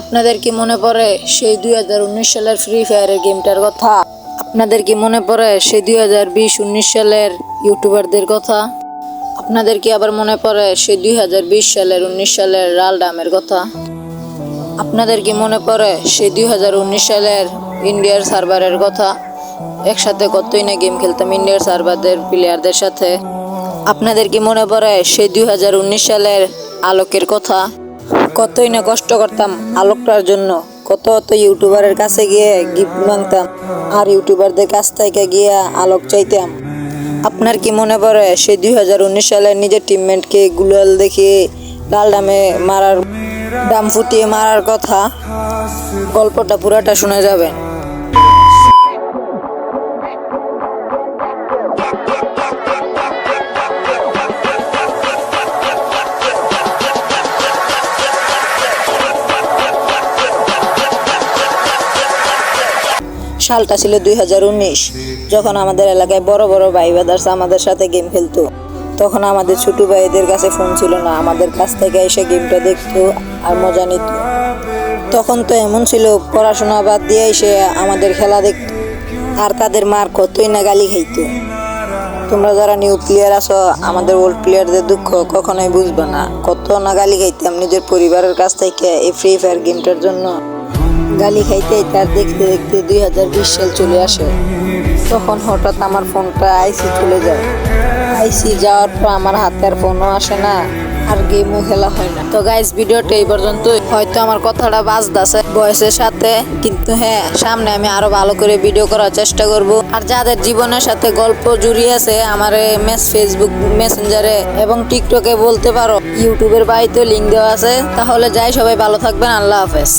আপনাদের কি মনে পড়ে সেই 2019 সালের ফ্রি ফায়ারের গেমটার কথা? আপনাদের কি মনে পড়ে সেই 2020-19 সালের ইউটিউবারদের কথা? আপনাদের কি আবার মনে পড়ে সেই 2020 সালের 19 সালের রালডামের কথা? আপনাদের কি মনে পড়ে সেই 2019 সালের ইন্ডিয়ার সার্ভারের কথা? একসাথে কতই না গেম খেলতাম ইন্ডিয়ার সার্ভারদের প্লেয়ারদের সাথে। আপনাদের কি মনে পড়ে সেই 2019 সালের আলোকের কথা? কতই না কষ্ট করতাম আলোকটার জন্য, কত ইউটিউবারের কাছে গিয়ে গিফট মাংতাম আর ইউটিউবারদের কাছ থেকে গিয়ে আলোক চাইতাম। আপনার কি মনে পড়ে সেই 2019 সালের নিজের টিমমেটকে গুলাল দেখিয়ে লাল ডামে মারার ডাম ফুটিয়ে মারার কথা? গল্পটা পুরাটা শুনে যাবেন। সালটা ছিল 2019, যখন আমাদের এলাকায় বড় বড় ভাই ব্রাদার্স আমাদের সাথে গেম খেলতো। তখন আমাদের ছোট ভাইদের কাছে ফোন ছিল না, আমাদের কাছ থেকে এসে গেমটা দেখতো আর মজা নিত। তখন তো এমন ছিল, পড়াশোনা বাদ দিয়ে এসে আমাদের খেলা দেখতো আর তাদের মার কতই না গালি খাইতো। তোমরা যারা নিউ প্লেয়ার আছো, আমাদের ওল্ড প্লেয়ারদের দুঃখ কখনোই বুঝবে না। কত না গালি খাইতাম নিজের পরিবারের কাছ থেকে এই ফ্রি ফায়ার গেমটার জন্য। গালি খাইতে তার দেখতে দেখতে 2020 সাল চলে আসে। তখন হঠাৎ আমার ফোনটা আইসি চলে যায়। আইসি যাওয়ার পর আমার হাতে আর ফোনও আসে না, আর গেমও খেলা হয় না। তো গাইস, ভিডিওটা এই পর্যন্ত। হয়তো আমার কথাটা বাজদাছে বয়সের সাথে, কিন্তু হ্যাঁ, সামনে আমি আরো ভালো করে ভিডিও করার চেষ্টা করব। আর যাদের জীবনের সাথে গল্প জড়িয়ে আছে, আমার ফেসবুক মেসেঞ্জারে এবং টিকটকে বলতে পারো। ইউটিউবের বাড়িতে লিঙ্ক দেওয়া আছে। তাহলে যাই, সবাই ভালো থাকবেন। আল্লাহ হাফেজ।